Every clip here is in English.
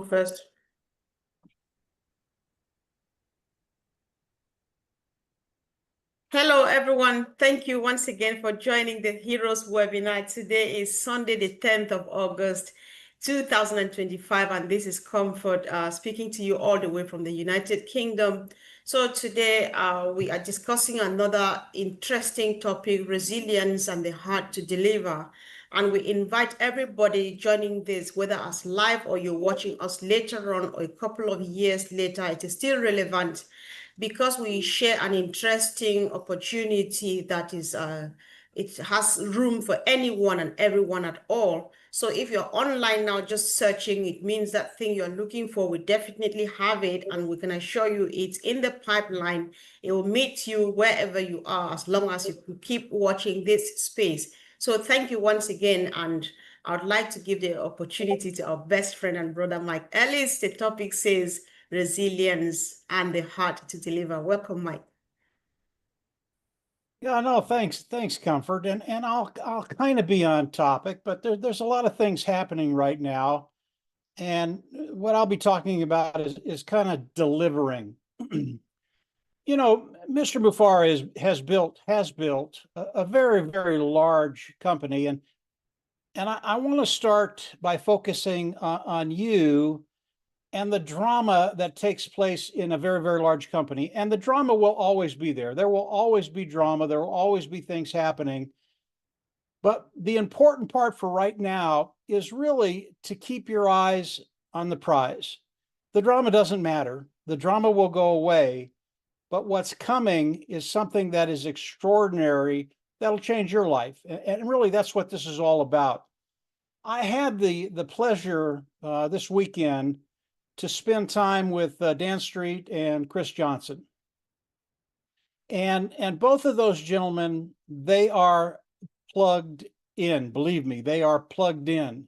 First. Hello, everyone. Thank you once again for joining the Heroes webinar. Today is Sunday, the 10th of August, 2025, and this is Comfort speaking to you all the way from the United Kingdom. So today we are discussing another interesting topic, resilience and the heart to deliver. And we invite everybody joining this, whether as live or you're watching us later on or a couple of years later, it is still relevant because we share an interesting opportunity that is, it has room for anyone and everyone at all. So if you're online now just searching, it means that thing you're looking for, we definitely have it, and we can assure you it's in the pipeline. It will meet you wherever you are, as long as you keep watching this space. So thank you once again, and I would like to give the opportunity to our best friend and brother, Mike Ellis. The topic says, resilience and the heart to deliver. Welcome, Mike. Yeah, no, thanks, Comfort, and I'll kind of be on topic, but there's a lot of things happening right now, and what I'll be talking about is kind of delivering. You know, Mr. Mufara has built a very large company, and I want to start by focusing on you and the drama that takes place in a very large company. And the drama will always be there. There will always be drama. There will always be things happening. But the important part for right now is really to keep your eyes on the prize. The drama doesn't matter. The drama will go away. But what's coming is something that is extraordinary that'll change your life. And really, that's what this is all about. I had the pleasure this weekend to spend time with Dan Street and Chris Johnson. And both of those gentlemen, they are plugged in. Believe me, they are plugged in.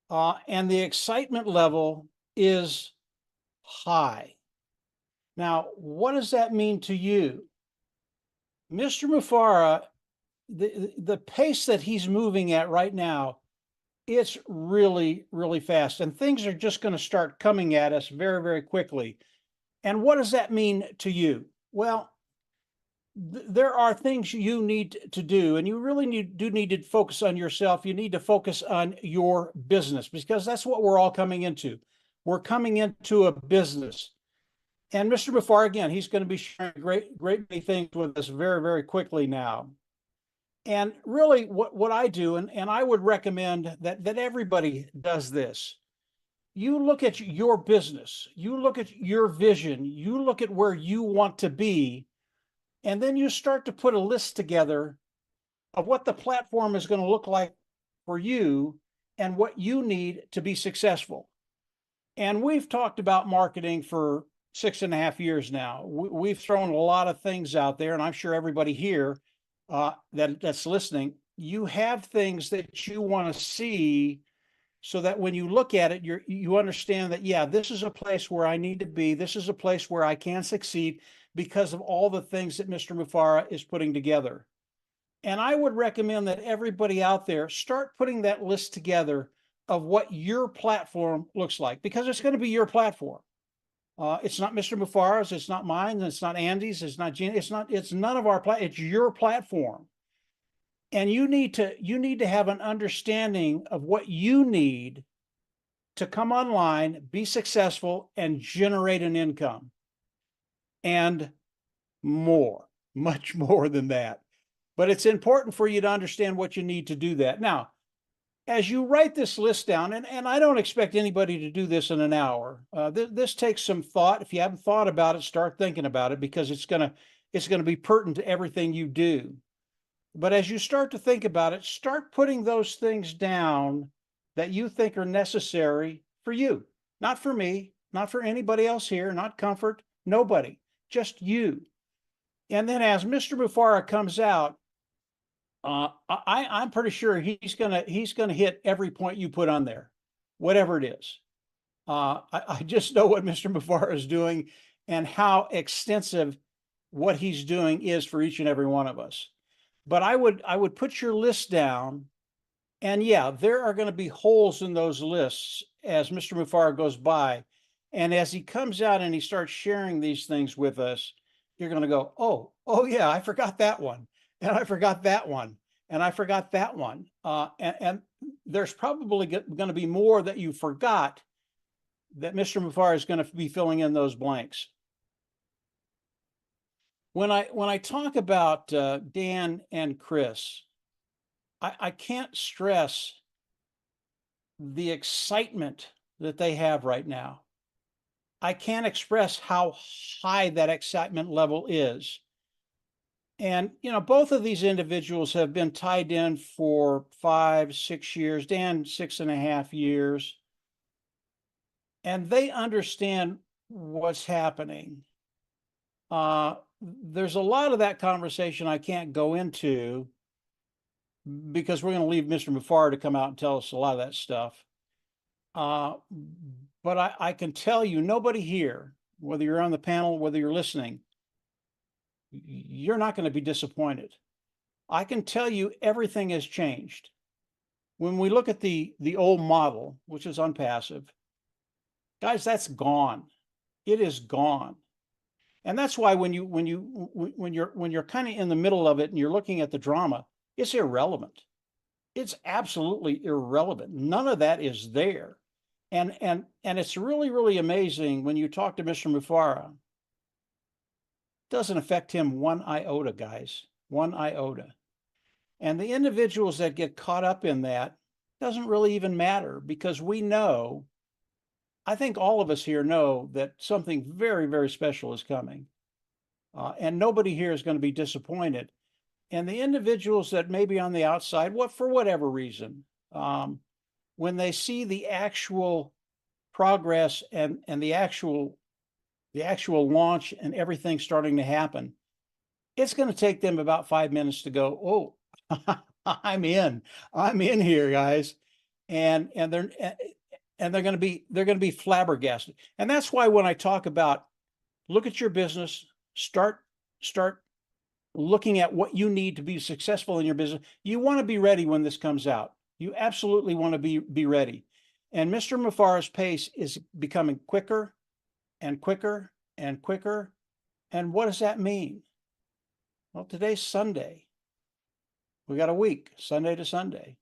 And the excitement level is high. Now, what does that mean to you? Mr. Mufara, the pace that he's moving at right now, it's really fast, and things are just going to start coming at us very quickly. And what does that mean to you? Well, there are things you need to do, and you really do need to focus on yourself. You need to focus on your business, because that's what we're all coming into. We're coming into a business. And Mr. Mufara, again, he's going to be sharing great many things with us very quickly now. And really what I do, and I would recommend that everybody does this. You look at your business, you look at your vision, you look at where you want to be, and then you start to put a list together of what the platform is going to look like for you and what you need to be successful. And we've talked about marketing for 6.5 years now. We've thrown a lot of things out there, and I'm sure everybody here that's listening, you have things that you want to see, so that when you look at it, you understand that, yeah, this is a place where I need to be. This is a place where I can succeed because of all the things that Mr. Mufara is putting together. And I would recommend that everybody out there start putting that list together of what your platform looks like, because it's going to be your platform. It's not Mr. Mufara's, it's not mine, it's not Andy's, it's not Gina, it's none of our it's your platform. And you need to have an understanding of what you need to come online, be successful, and generate an income. And more, much more than that. But it's important for you to understand what you need to do that. Now, as you write this list down, and I don't expect anybody to do this in an hour. This takes some thought. If you haven't thought about it, start thinking about it, because it's gonna be pertinent to everything you do. But as you start to think about it, start putting those things down that you think are necessary for you, not for me, not for anybody else here, not Comfort, nobody, just you. And then as Mr. Mufara comes out, I'm pretty sure he's gonna hit every point you put on there, whatever it is. I just know what Mr. Mufara is doing and how extensive what he's doing is for each and every one of us. But I would put your list down, and yeah, there are going to be holes in those lists, as Mr. Mufara goes by. And as he comes out and he starts sharing these things with us, you're going to go, oh yeah, I forgot that one. And I forgot that one. And I forgot that one. And there's probably going to be more that you forgot that Mr. Mufara is going to be filling in those blanks. When I talk about Dan and Chris, I can't stress the excitement that they have right now. I can't express how high that excitement level is. And, both of these individuals have been tied in for 5, 6 years, Dan 6.5 years. And they understand what's happening. There's a lot of that conversation I can't go into because we're going to leave Mr. Mufara to come out and tell us a lot of that stuff. But I can tell you, nobody here, whether you're on the panel, whether you're listening, you're not going to be disappointed. I can tell you everything has changed. When we look at the old model, which is unpassive, guys, that's gone. It is gone. And that's why when you're kind of in the middle of it and you're looking at the drama, it's irrelevant. It's absolutely irrelevant. None of that is there. And it's really, really amazing when you talk to Mr. Mufara. It doesn't affect him one iota, guys, one iota. And the individuals that get caught up in that doesn't really even matter because we know, I think all of us here know that something very, very special is coming. And nobody here is going to be disappointed. And the individuals that may be on the outside, for whatever reason, when they see the actual progress and the actual launch and everything starting to happen, it's going to take them about 5 minutes to go, oh, I'm in here, guys. And they're going to be flabbergasted. And that's why when I talk about look at your business, start looking at what you need to be successful in your business. You want to be ready when this comes out. You absolutely want to be ready. And Mr. Mufara's pace is becoming quicker and quicker and quicker. And what does that mean? Well, today's Sunday. We got a week, Sunday to Sunday.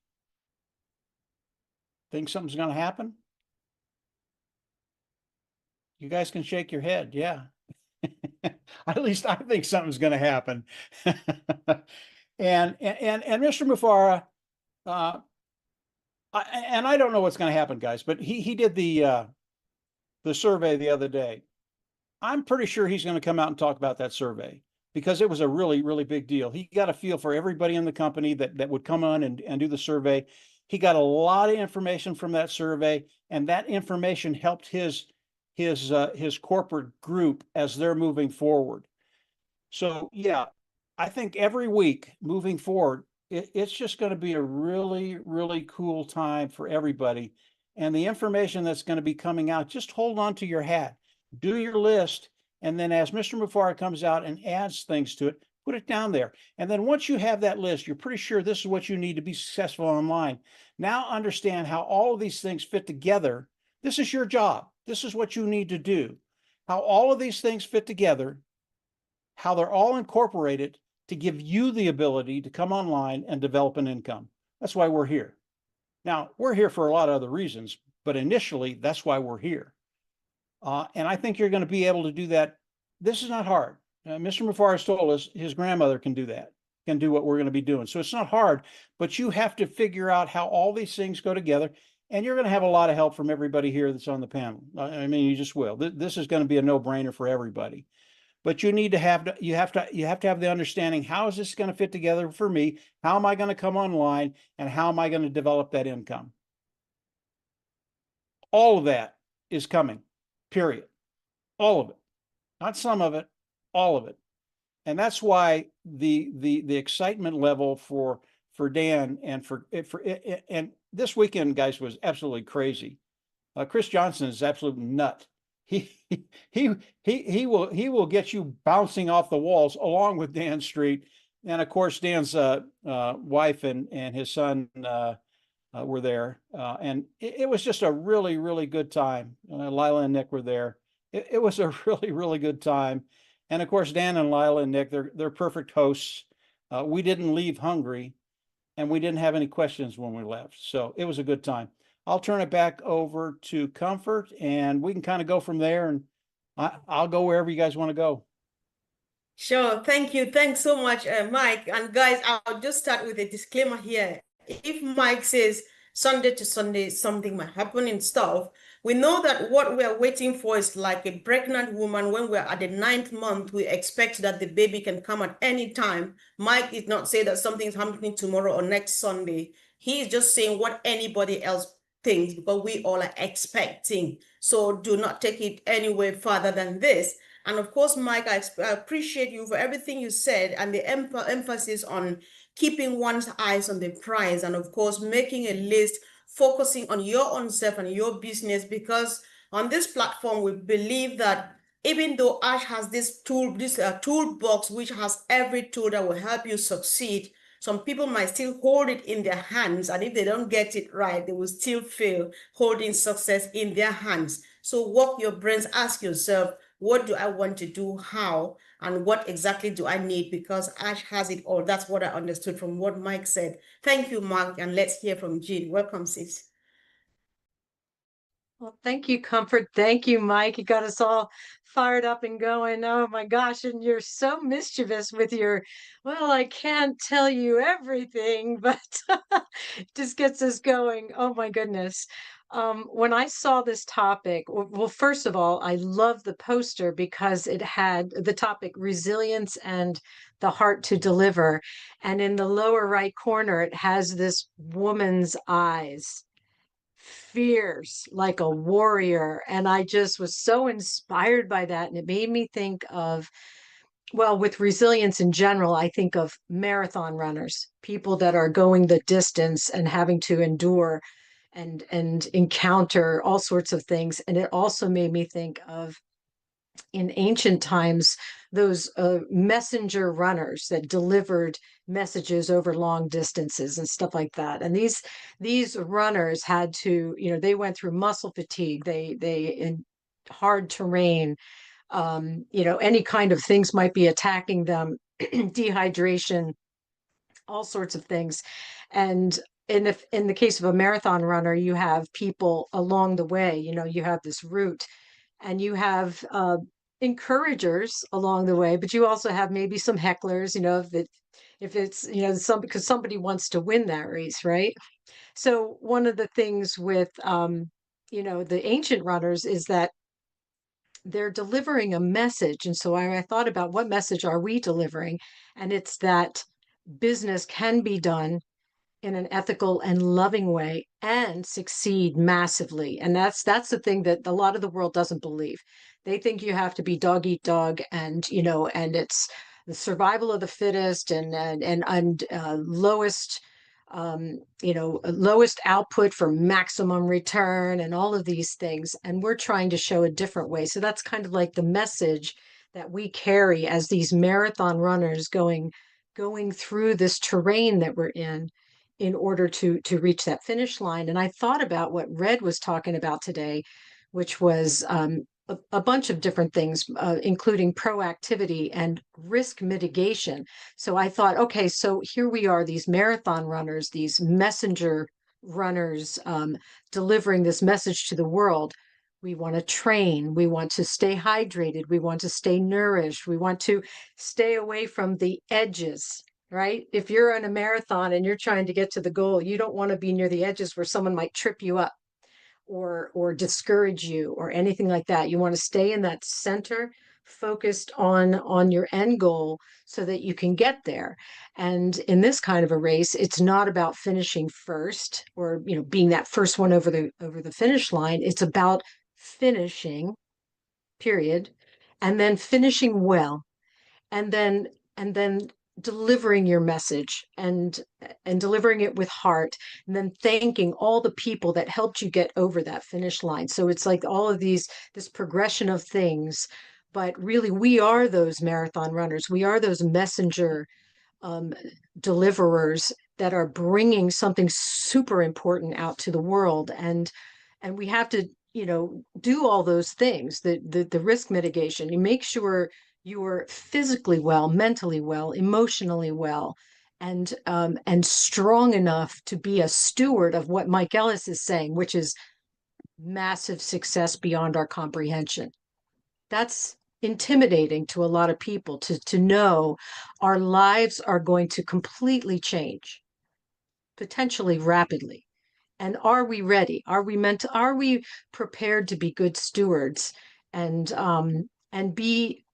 Think something's going to happen? You guys can shake your head. Yeah. At least I think something's going to happen. and Mr. Mufara, I don't know what's going to happen, guys, but he did the survey the other day. I'm pretty sure he's going to come out and talk about that survey because it was a really, really big deal. He got a feel for everybody in the company that would come on and do the survey. He got a lot of information from that survey, and that information helped his corporate group as they're moving forward. So yeah, I think every week moving forward, it's just going to be a really, really cool time for everybody. And the information that's going to be coming out, just hold on to your hat, do your list. And then as Mr. Mufara comes out and adds things to it, put it down there. And then once you have that list, you're pretty sure this is what you need to be successful online. Now understand how all of these things fit together. This is your job. This is what you need to do. How all of these things fit together, how they're all incorporated to give you the ability to come online and develop an income. That's why we're here. Now, we're here for a lot of other reasons, but initially, that's why we're here. And I think you're going to be able to do that. This is not hard. Mr. Mufara has told us his grandmother can do that, can do what we're going to be doing. So it's not hard, but you have to figure out how all these things go together. And you're going to have a lot of help from everybody here that's on the panel. I mean, you just will. This is going to be a no-brainer for everybody. But you need to have the understanding, how is this going to fit together for me? How am I going to come online? And how am I going to develop that income? All of that is coming, period. All of it. Not some of it, all of it. And that's why the excitement level for Dan and and this weekend, guys, was absolutely crazy. Chris Johnson is absolute nut. He will get you bouncing off the walls along with Dan Street, and of course Dan's wife and his son were there, and it was just a really, really good time. Lila and Nick were there. It was a really, really good time, and of course, Dan and Lila and Nick, they're perfect hosts. We didn't leave hungry, and we didn't have any questions when we left, so it was a good time. I'll turn it back over to Comfort, and we can kind of go from there, and I'll go wherever you guys want to go. Sure. Thank you. Thanks so much, Mike. And guys, I'll just start with a disclaimer here. If Mike says Sunday to Sunday, something might happen and stuff, we know that what we are waiting for is like a pregnant woman. When we're at the 9th month, we expect that the baby can come at any time. Mike did not say that something is happening tomorrow or next Sunday. He is just saying what anybody else thinks because we all are expecting. So do not take it any way further than this. And of course, Mike, I appreciate you for everything you said and the emphasis on keeping one's eyes on the prize and, of course, making a list, focusing on your own self and your business, because on this platform, we believe that even though Ash has this toolbox, which has every tool that will help you succeed, some people might still hold it in their hands, and if they don't get it right, they will still fail holding success in their hands. So work your brains, ask yourself, what do I want to do? How? And what exactly do I need? Because Ash has it all. That's what I understood from what Mike said. Thank you, Mark. And let's hear from Jean. Welcome, sis. Well, thank you, Comfort. Thank you, Mike. You got us all fired up and going. Oh my gosh. And you're so mischievous with your, well, I can't tell you everything, but just gets us going. Oh my goodness. When I saw this topic, well, first of all, I love the poster because it had the topic resilience and the heart to deliver. And in the lower right corner, it has this woman's eyes, fierce like a warrior. And I just was so inspired by that. And it made me think of, well, with resilience in general, I think of marathon runners, people that are going the distance and having to endure and encounter all sorts of things. And it also made me think of, in ancient times, those messenger runners that delivered messages over long distances and stuff like that. And these runners had to, they went through muscle fatigue. They in hard terrain, any kind of things might be attacking them, dehydration, all sorts of things. And in the case of a marathon runner, you have people along the way, you have this route, and you have encouragers along the way, but you also have maybe some hecklers, if it's, because somebody wants to win that race, right? So one of the things with, the ancient runners is that they're delivering a message. And so I thought about, what message are we delivering? And it's that business can be done in an ethical and loving way and succeed massively. And that's the thing that a lot of the world doesn't believe. They think you have to be dog eat dog, and and it's the survival of the fittest, and lowest lowest output for maximum return, and all of these things. And we're trying to show a different way. So that's kind of like the message that we carry as these marathon runners going through this terrain that we're in order to reach that finish line. And I thought about what Red was talking about today, which was a bunch of different things, including proactivity and risk mitigation. So I thought, okay, so here we are, these marathon runners, these messenger runners, delivering this message to the world. We want to train, we want to stay hydrated, we want to stay nourished, we want to stay away from the edges, right? If you're in a marathon and you're trying to get to the goal, you don't want to be near the edges where someone might trip you up or discourage you or anything like that. You want to stay in that center, focused on your end goal so that you can get there. And in this kind of a race, it's not about finishing first or being that first one over the finish line. It's about finishing, period, and then finishing well, and then delivering your message and delivering it with heart, and then thanking all the people that helped you get over that finish line. So it's like all of this progression of things, but really we are those marathon runners, we are those messenger deliverers, that are bringing something super important out to the world. And we have to, do all those things, the risk mitigation. You make sure you're physically well, mentally well, emotionally well, and strong enough to be a steward of what Mike Ellis is saying, which is massive success beyond our comprehension. That's intimidating to a lot of people, to know our lives are going to completely change, potentially rapidly. And are we ready? Are we prepared to be good stewards and be,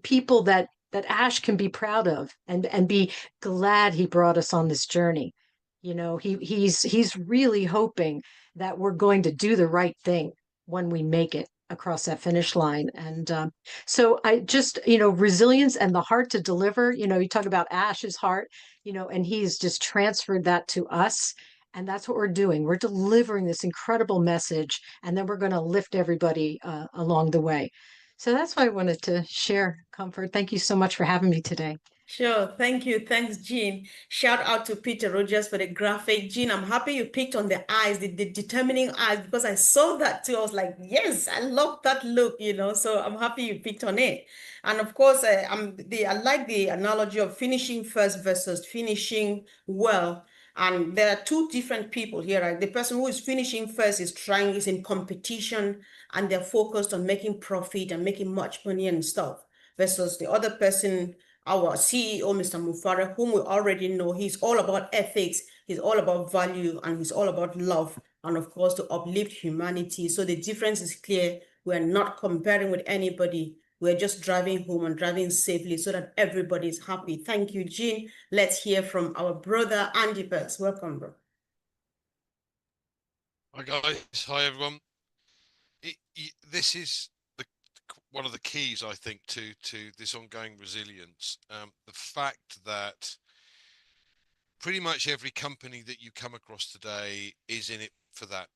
people that Ash can be proud of and be glad he brought us on this journey. He's really hoping that we're going to do the right thing when we make it across that finish line. And so I just, resilience and the heart to deliver. You talk about Ash's heart, and he's just transferred that to us. And that's what we're doing. We're delivering this incredible message, and then we're going to lift everybody along the way. So that's why I wanted to share, Comfort. Thank you so much for having me today. Sure. Thank you. Thanks, Jean. Shout out to Peter Rogers for the graphic. Jean, I'm happy you picked on the eyes, the determining eyes, because I saw that too. I was like, yes, I love that look, so I'm happy you picked on it. And of course, I like the analogy of finishing first versus finishing well. And there are two different people here, right? The person who is finishing first is in competition, and they're focused on making profit and making much money and stuff, versus the other person, our CEO, Mr. Mufara, whom we already know. He's all about ethics, he's all about value, and he's all about love, and of course, to uplift humanity. So the difference is clear. We're not comparing with anybody. We're just driving home and driving safely so that everybody is happy. Thank you, Jean. Let's hear from our brother, Andy Perks. Welcome, bro. Hi, guys. Hi, everyone. This is one of the keys, I think, to this ongoing resilience. The fact that pretty much every company that you come across today is in it for that,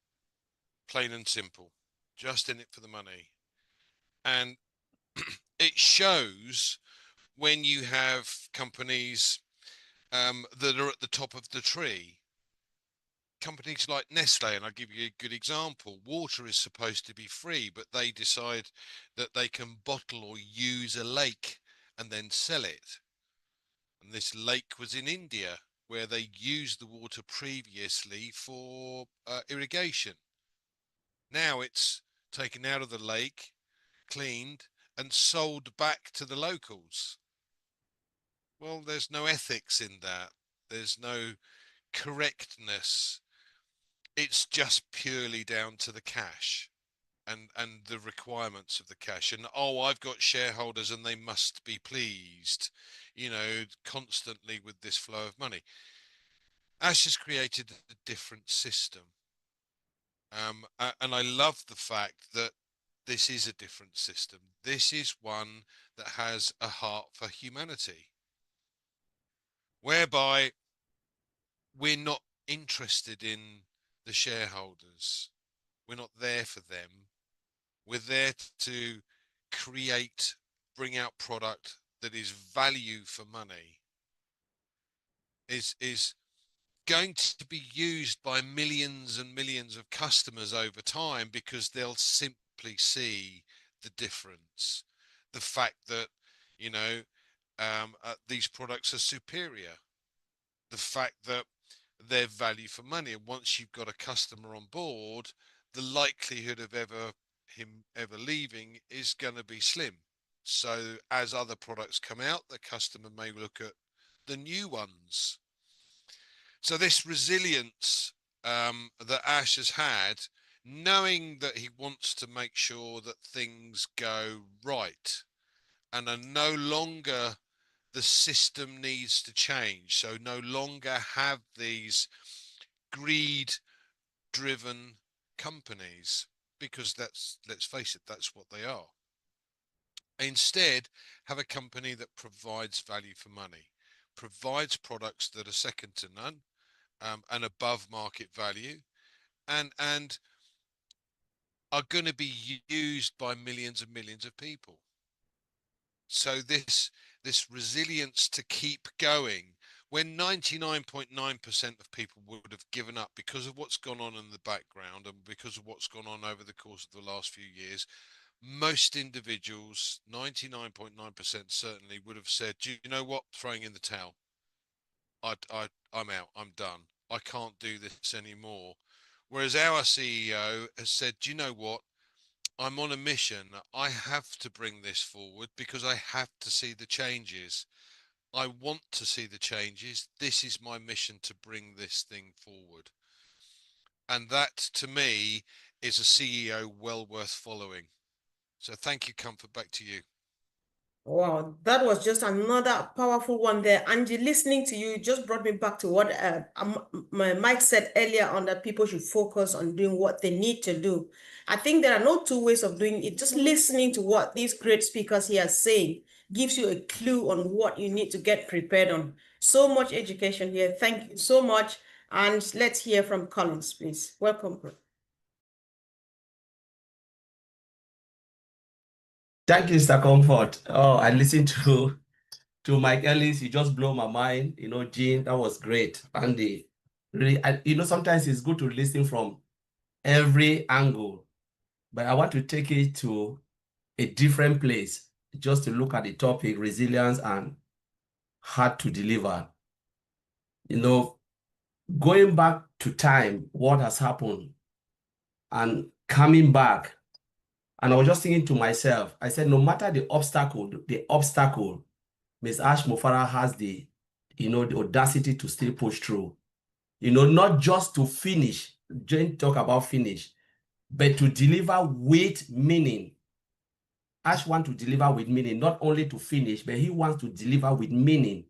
plain and simple, just in it for the money. And it shows when you have companies that are at the top of the tree. Companies like Nestle, and I'll give you a good example. Water is supposed to be free, but they decide that they can bottle or use a lake and then sell it. And this lake was in India, where they used the water previously for irrigation. Now it's taken out of the lake, cleaned, and sold back to the locals. Well, there's no ethics in that. There's no correctness. It's just purely down to the cash and the requirements of the cash. And I've got shareholders and they must be pleased, constantly with this flow of money. Ash has created a different system. And I love the fact that this is a different system. This is one that has a heart for humanity, whereby we're not interested in the shareholders. We're not there for them. We're there to create, bring out product that is value for money, is going to be used by millions and millions of customers over time, because they'll simply see the difference. The fact that, these products are superior. The fact that they're value for money. And once you've got a customer on board, the likelihood of him ever leaving is going to be slim. So as other products come out, the customer may look at the new ones. So this resilience that Ash has had, knowing that he wants to make sure that things go right and are no longer, the system needs to change. So no longer have these greed driven companies, because let's face it, that's what they are. Instead, have a company that provides value for money, provides products that are second to none, and above market value, and are going to be used by millions and millions of people. So this resilience to keep going when 99.9% of people would have given up because of what's gone on in the background and because of what's gone on over the course of the last few years, most individuals, 99.9% certainly, would have said, do you know what, throwing in the towel. I'm out, I'm done. I can't do this anymore. Whereas our CEO has said, do you know what, I'm on a mission. I have to bring this forward because I have to see the changes. I want to see the changes. This is my mission to bring this thing forward. And that, to me, is a CEO well worth following. So thank you, Comfort. Back to you. Wow, that was just another powerful one there. Angie, listening to you just brought me back to what Mike said earlier on, that people should focus on doing what they need to do. I think there are no two ways of doing it. Just listening to what these great speakers here are saying gives you a clue on what you need to get prepared on. So much education here. Thank you so much. And let's hear from Collins, please. Welcome. Thank you, Mr. Comfort. Oh, I listened to Mike Ellis. You just blow my mind. You know, Jean, that was great. Andy, really, sometimes it's good to listen from every angle, but I want to take it to a different place just to look at the topic, resilience and hard to deliver. You know, going back to time, what has happened and coming back. And I was just thinking to myself, I said, no matter the obstacle, Ms. Ash Mofara has the audacity to still push through. Not just to finish, Jane talk about finish, but to deliver with meaning. Ash wants to deliver with meaning, not only to finish, but he wants to deliver with meaning.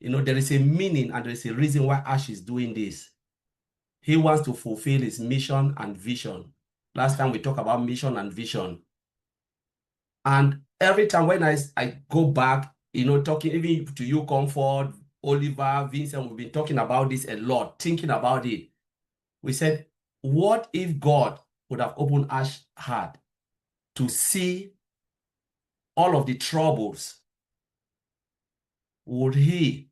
There is a meaning and there is a reason why Ash is doing this. He wants to fulfill his mission and vision. Last time we talked about mission and vision. And every time when I go back, talking even to you, Comfort, Oliver, Vincent, we've been talking about this a lot, thinking about it. We said, what if God would have opened Ash's heart to see all of the troubles? Would he,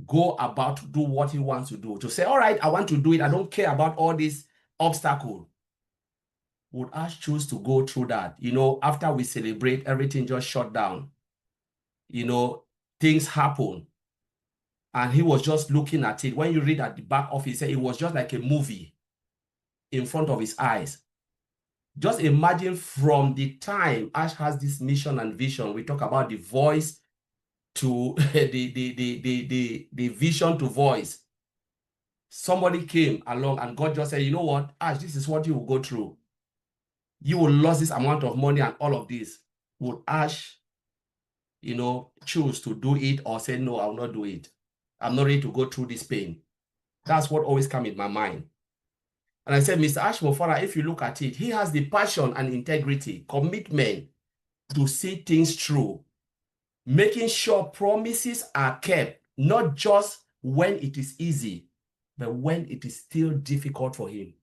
go about to do what he wants to do? To say, all right, I want to do it. I don't care about all these obstacles. Would Ash choose to go through that? After we celebrate, everything just shut down. Things happen. And he was just looking at it. When you read at the back of it, it was just like a movie in front of his eyes. Just imagine from the time Ash has this mission and vision, we talk about the voice to the vision to voice. Somebody came along and God just said, you know what, Ash, this is what you will go through. You will lose this amount of money and all of this. Would Ash, choose to do it or say, no, I will not do it? I'm not ready to go through this pain. That's what always comes in my mind. And I said, Mr. Ash Mofara, if you look at it, he has the passion and integrity, commitment to see things through, making sure promises are kept, not just when it is easy, but when it is still difficult for him.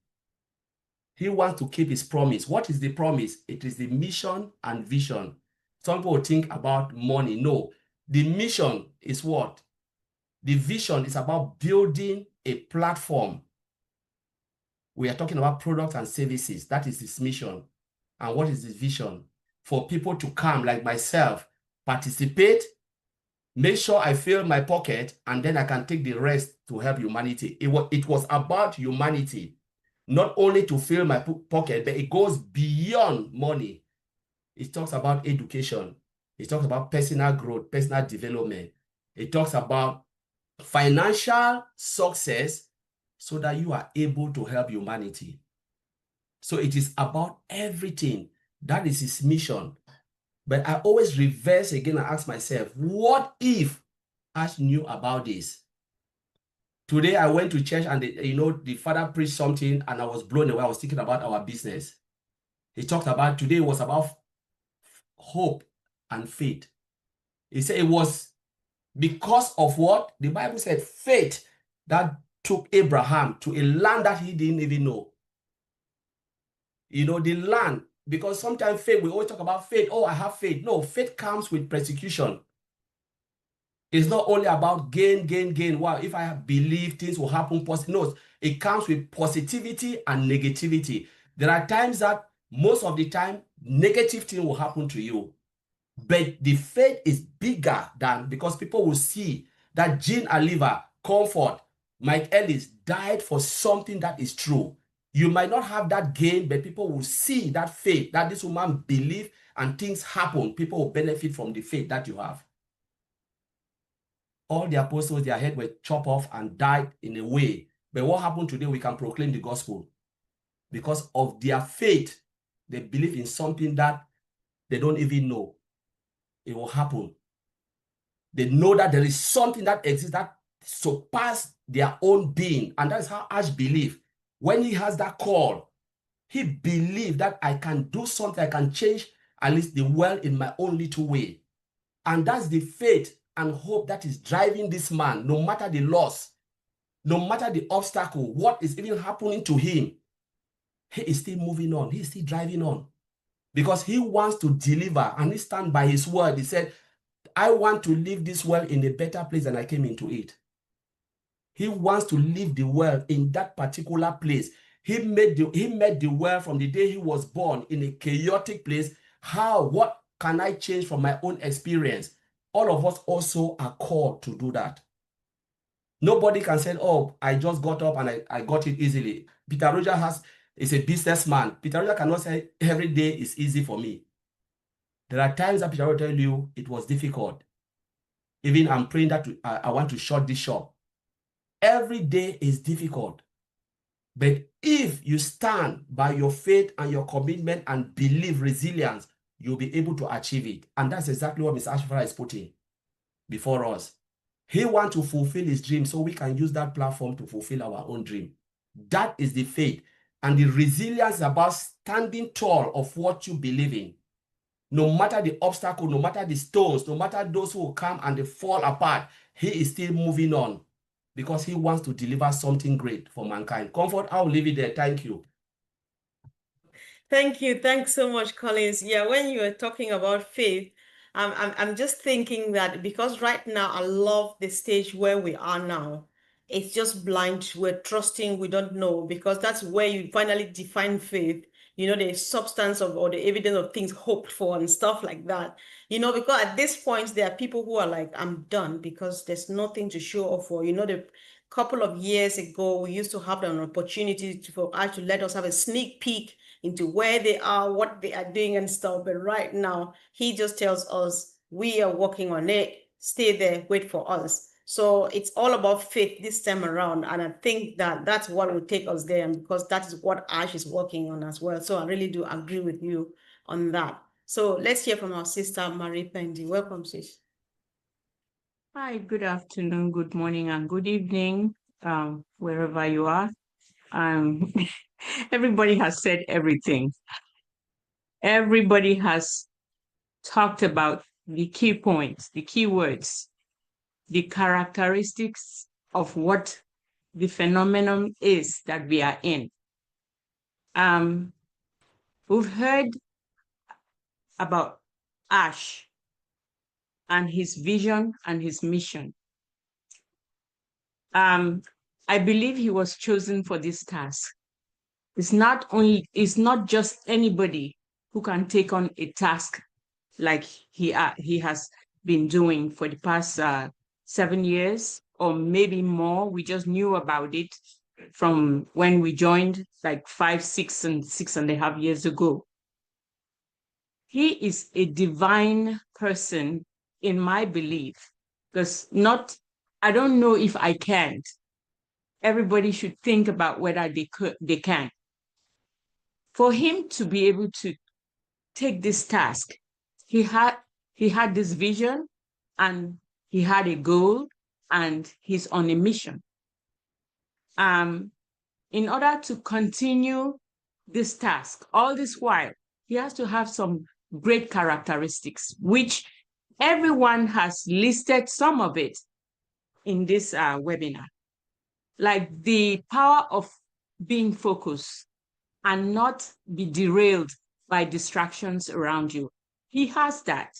He wants to keep his promise. What is the promise? It is the mission and vision. Some people think about money. No, the mission is what? The vision is about building a platform. We are talking about products and services. That is his mission. And what is his vision? For people to come like myself, participate, make sure I fill my pocket, and then I can take the rest to help humanity. It was about humanity. Not only to fill my pocket, but it goes beyond money. It talks about education. It talks about personal growth, personal development. It talks about financial success so that you are able to help humanity. So it is about everything. That is his mission. But I always reverse again and ask myself, what if Ash knew about this? Today I went to church and the father preached something and I was blown away. I was thinking about our business. He talked about, today was about hope and faith. He said it was because of what? The Bible said faith that took Abraham to a land that he didn't even know. The land, because sometimes faith, we always talk about faith. Oh, I have faith. No, faith comes with persecution. It's not only about gain, gain, gain. Wow, if I believe things will happen positive. No, it comes with positivity and negativity. There are times that most of the time, negative thing will happen to you. But the faith is bigger than, because people will see that Jean Aliva, Comfort, Mike Ellis died for something that is true. You might not have that gain, but people will see that faith, that this woman believed and things happen. People will benefit from the faith that you have. All the apostles, their head were chopped off and died in a way. But what happened today? We can proclaim the gospel. Because of their faith, they believe in something that they don't even know it will happen. They know that there is something that exists that surpasses their own being. And that's how Ash believed. When he has that call, he believed that I can do something, I can change at least the world in my own little way. And that's the faith and hope that is driving this man, no matter the loss, no matter the obstacle, what is even happening to him, he is still moving on. He's still driving on because he wants to deliver, and he stands by his word. He said, I want to leave this world in a better place than I came into it. He wants to leave the world in that particular place. He met the world from the day he was born in a chaotic place. What can I change from my own experience? All of us also are called to do that. Nobody can say, oh, I just got up and I got it easily. Peter Roger is a businessman. Peter Roger cannot say every day is easy for me. There are times that Peter Roger will tell you it was difficult. Even I'm praying that I want to shut this shop. Every day is difficult. But if you stand by your faith and your commitment and believe resilience, you'll be able to achieve it. And that's exactly what Mr. Ashfara is putting before us. He wants to fulfill his dream so we can use that platform to fulfill our own dream. That is the faith. And the resilience is about standing tall of what you believe in. No matter the obstacle, no matter the stones, no matter those who will come and they fall apart, he is still moving on because he wants to deliver something great for mankind. Comfort, I'll leave it there. Thank you. Thank you. Thanks so much, Collins. Yeah, when you were talking about faith, I'm just thinking that because right now I love the stage where we are now. It's just blind. We're trusting, we don't know, because that's where you finally define faith. You know, the substance of or the evidence of things hoped for and stuff like that. You know, because at this point, there are people who are like, I'm done because there's nothing to show off for. You know, the couple of years ago, we used to have an opportunity for us to let us have a sneak peek into where they are, what they are doing and stuff. But right now, he just tells us, we are working on it. Stay there, wait for us. So it's all about faith this time around. And I think that that's what will take us there, because that is what Ash is working on as well. So I really do agree with you on that. So let's hear from our sister, Marie Pendi. Welcome, sis. Hi, good afternoon, good morning, and good evening, wherever you are. Everybody has said everything. Everybody has talked about the key points, the key words, the characteristics of what the phenomenon is that we are in. We've heard about Ash and his vision and his mission. I believe he was chosen for this task. It's not just anybody who can take on a task like he has been doing for the past 7 years or maybe more. We just knew about it from when we joined like 5, 6, and 6.5 years ago. He is a divine person in my belief, because I don't know if I can't. Everybody should think about whether they can. For him to be able to take this task, he had this vision and he had a goal and he's on a mission. In order to continue this task, all this while, he has to have some great characteristics, which everyone has listed some of it in this webinar. Like the power of being focused and not be derailed by distractions around you. He has that.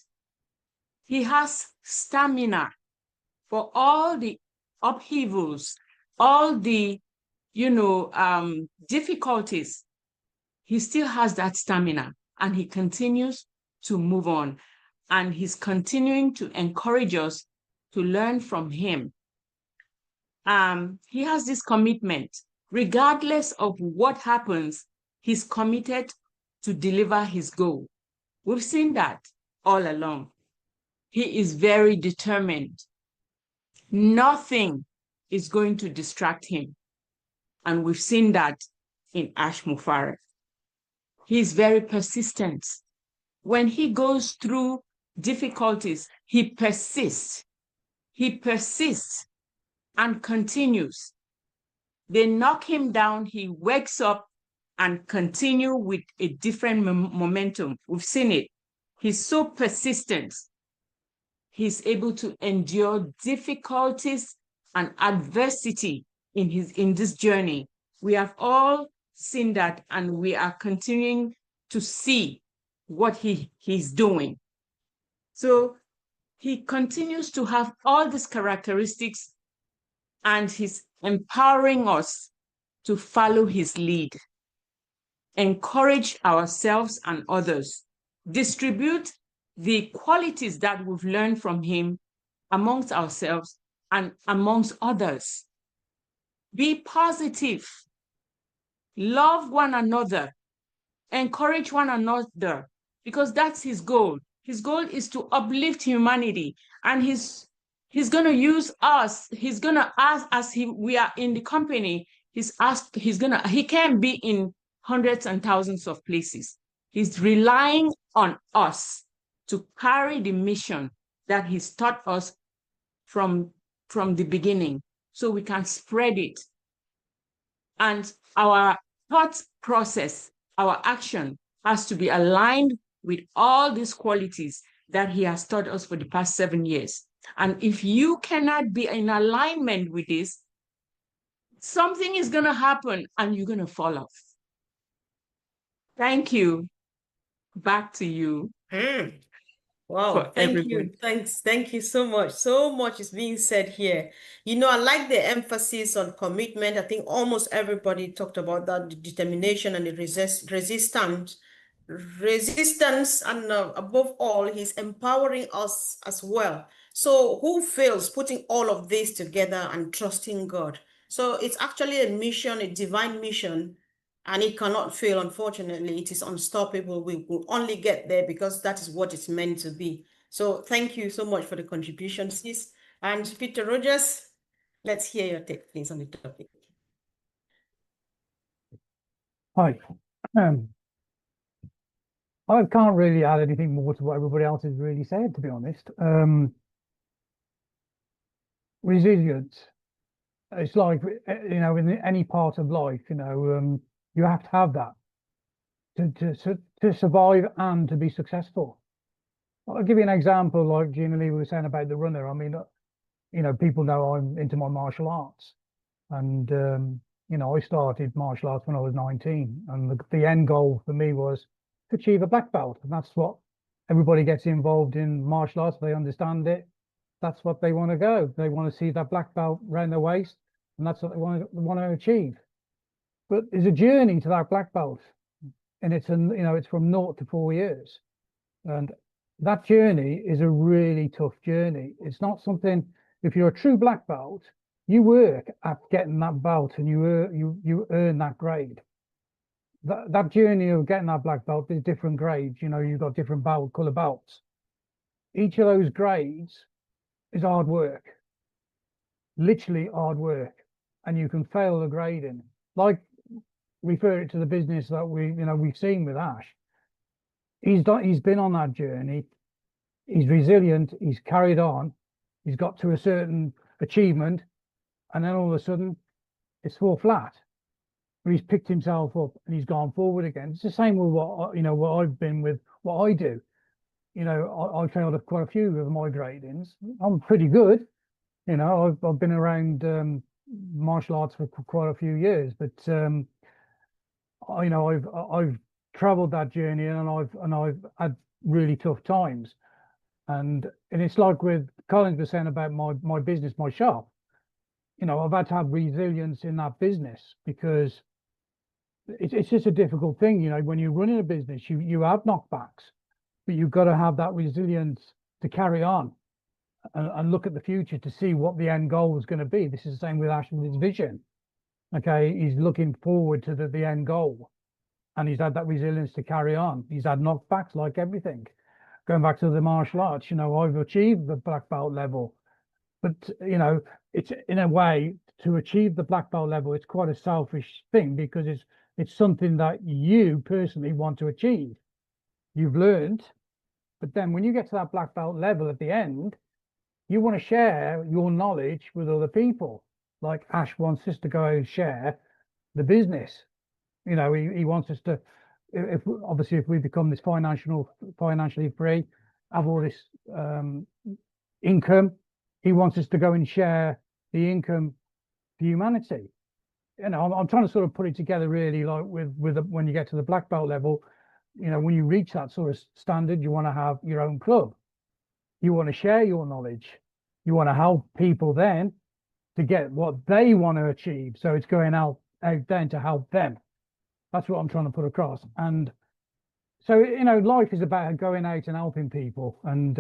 He has stamina for all the upheavals, all the, difficulties, he still has that stamina and he continues to move on. And he's continuing to encourage us to learn from him. He has this commitment. Regardless of what happens, he's committed to deliver his goal. We've seen that all along. He is very determined. Nothing is going to distract him. And we've seen that in Ash Mufareh. He's very persistent. When he goes through difficulties, he persists. He persists and continues. They knock him down, he wakes up and continue with a different momentum. We've seen it. He's so persistent. He's able to endure difficulties and adversity in this journey. We have all seen that, and we are continuing to see what he's doing. So he continues to have all these characteristics, and he's empowering us to follow his lead, encourage ourselves and others, distribute the qualities that we've learned from him amongst ourselves and amongst others. Be positive, love one another, encourage one another, because that's his goal. His goal is to uplift humanity, and he's going to use us. He's going to ask us, we are in the company, he can't be in hundreds and thousands of places. He's relying on us to carry the mission that he's taught us from the beginning, so we can spread it. And our thought process, our action has to be aligned with all these qualities that he has taught us for the past 7 years. And if you cannot be in alignment with this, something is going to happen and you're going to fall off. Thank you. Back to you. Wow, thank you. Thank you so much. So much is being said here. I like the emphasis on commitment. I think almost everybody talked about that, the determination and the resistance, and above all, he's empowering us as well. So who fails putting all of this together and trusting God? So it's actually a mission, a divine mission, and it cannot fail. Unfortunately, it is unstoppable. We will only get there because that is what it's meant to be. So thank you so much for the contribution, sis. And Peter Rogers, let's hear your take, please, on the topic. Hi. I can't really add anything more to what everybody else has really said, to be honest. Resilience. It's like, in any part of life, you have to have that to survive and to be successful. I'll give you an example, like Gina Lee was saying about the runner. I mean, people know I'm into my martial arts, and I started martial arts when I was 19, and the end goal for me was to achieve a black belt, and that's what everybody gets involved in martial arts. They understand it. That's what they want to go. They want to see that black belt around their waist, and that's what they want to achieve. But there's a journey to that black belt, and it's from 0 to 4 years, and that journey is a really tough journey. It's not something. If you're a true black belt, you work at getting that belt, and you earn that grade. That journey of getting that black belt is different grades. You've got different color belts. Each of those grades is hard work, literally hard work, and you can fail the grading. Like, refer it to the business that we've seen with Ash. He's been on that journey. He's resilient. He's carried on. He's got to a certain achievement, and then all of a sudden, it's fall flat. But he's picked himself up and he's gone forward again. It's the same with what I've been with what I do. I failed at quite a few of my gradings. I'm pretty good. I've been around martial arts for quite a few years, but I've traveled that journey, and I've had really tough times, and it's like with Collins was saying about my business, my shop, you know, I've had to have resilience in that business because it's just a difficult thing. You know, when you're running a business, you have knockbacks, but you've got to have that resilience to carry on and look at the future to see what the end goal is going to be. This is the same with Ash with his vision. Okay, he's looking forward to the end goal, and he's had that resilience to carry on. He's had knockbacks like everything. Going back to the martial arts, you know, I've achieved the black belt level, but you know, it's in a way to achieve the black belt level, it's quite a selfish thing because it's something that you personally want to achieve. You've learned, but then when you get to that black belt level at the end, you want to share your knowledge with other people. Like Ash wants us to go and share the business. You know, he wants us to, if obviously if we become this financially free, have all this income, he wants us to go and share the income for humanity. You know, I'm trying to sort of put it together really, like when you get to the black belt level, you know, when you reach that sort of standard, you want to have your own club. You want to share your knowledge. You want to help people then to get what they want to achieve. So it's going out then to help them. That's what I'm trying to put across. And so, you know, life is about going out and helping people, and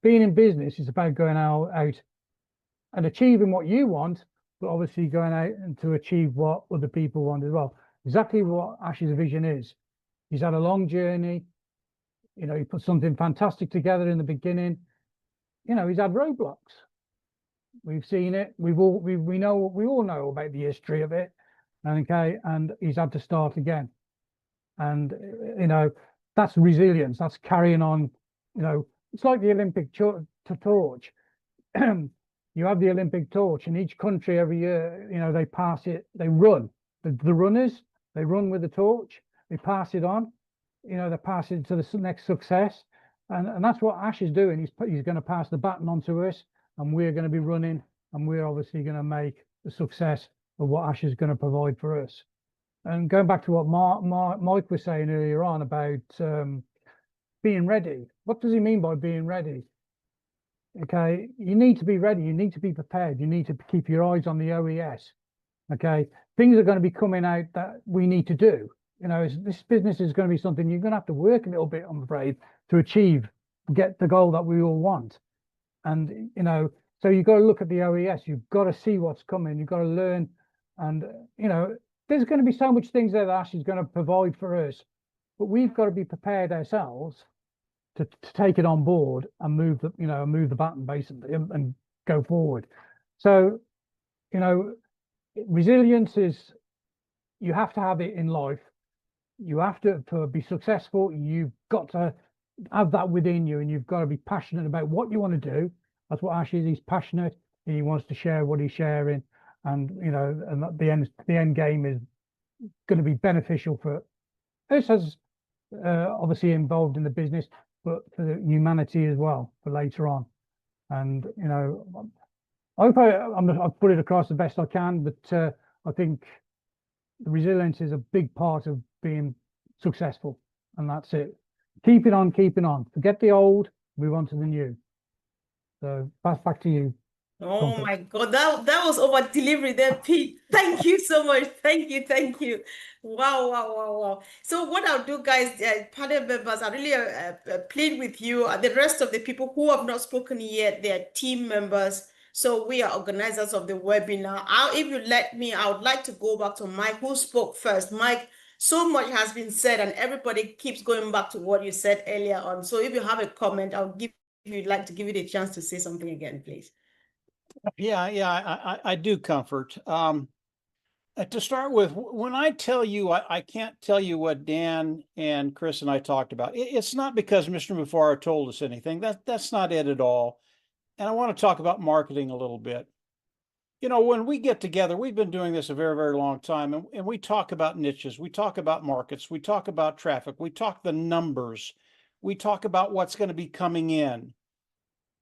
being in business is about going out and achieving what you want, but obviously going out and to achieve what other people want as well. Exactly what Ash's vision is. He's had a long journey. You know, he put something fantastic together in the beginning. You know, he's had roadblocks. We've seen it. We all know about the history of it. Okay, and he's had to start again. And you know, that's resilience. That's carrying on. You know, it's like the Olympic torch. You have the Olympic torch, and each country every year, you know, they pass it. They run. The runners, they run with the torch. They pass it on. You know, they pass it to the next success. And that's what Ash is doing. He's going to pass the baton on to us, and we're going to be running, and we're obviously going to make the success of what Ash is going to provide for us. And going back to what Mike was saying earlier on about being ready. What does he mean by being ready? Okay, you need to be ready. You need to be prepared. You need to keep your eyes on the OES. Okay, things are going to be coming out that we need to do. You know, this business is going to be something you're going to have to work a little bit, I'm afraid, to achieve, get the goal that we all want. And, you know, so you've got to look at the OES. You've got to see what's coming. You've got to learn. And, you know, there's going to be so much things there that Ash is going to provide for us. But we've got to be prepared ourselves to take it on board and move the baton basically and go forward. So, you know, resilience is, you have to have it in life. You have to be successful. You've got to have that within you, and you've got to be passionate about what you want to do. That's what Ash is. He's passionate, and he wants to share what he's sharing. And you know, and the end game is going to be beneficial for us as obviously involved in the business, but for the humanity as well for later on. And you know, I hope I've put it across the best I can. But I think resilience is a big part of being successful, and that's it. Keep it on, keeping on. Forget the old, move on to the new. So back to you. Oh my God, that was over delivery there, Pete. Thank you so much. Thank you. Wow. So what I'll do, guys, panel members, I really plead with you. The rest of the people who have not spoken yet, they're team members. So we are organizers of the webinar. If you let me, I would like to go back to Mike, who spoke first. Mike, so much has been said, and everybody keeps going back to what you said earlier on. So if you have a comment, you'd like to give you the chance to say something again, please. Yeah, I do comfort. To start with, when I tell you, I can't tell you what Dan and Chris and I talked about. It's not because Mr. Mufara told us anything. That's not it at all. And I want to talk about marketing a little bit. You know, when we get together, we've been doing this a very, very long time, and we talk about niches, we talk about markets, we talk about traffic, we talk the numbers, we talk about what's going to be coming in.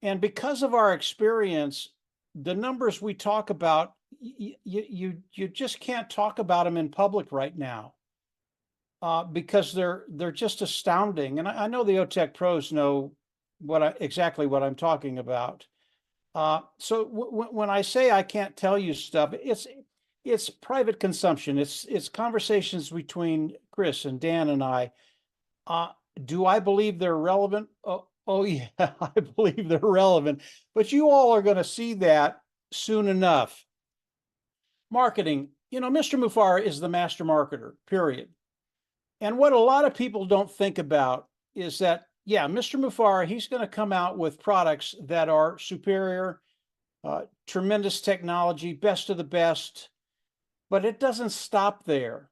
And because of our experience, the numbers we talk about, you just can't talk about them in public right now because they're just astounding. And I know the OTech pros know exactly what I'm talking about. So when I say I can't tell you stuff, it's private consumption. It's conversations between Chris and Dan and I. Do I believe they're relevant? Oh yeah, I believe they're relevant. But you all are going to see that soon enough. Marketing, Mr. Mufara is the master marketer, period. And what a lot of people don't think about is that, yeah, Mr. Mufara, he's going to come out with products that are superior, tremendous technology, best of the best, but it doesn't stop there.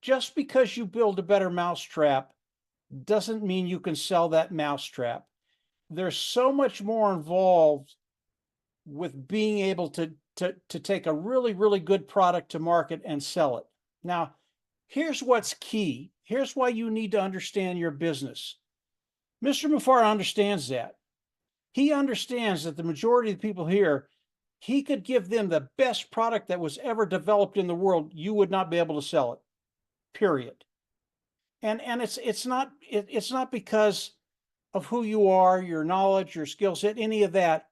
Just because you build a better mousetrap doesn't mean you can sell that mousetrap. There's so much more involved with being able to take a really, really good product to market and sell it. Now, here's what's key. Here's why you need to understand your business. Mr. Mufara understands that. He understands that the majority of the people here, he could give them the best product that was ever developed in the world. You would not be able to sell it, period. And it's not because of who you are, your knowledge, your skill set, any of that.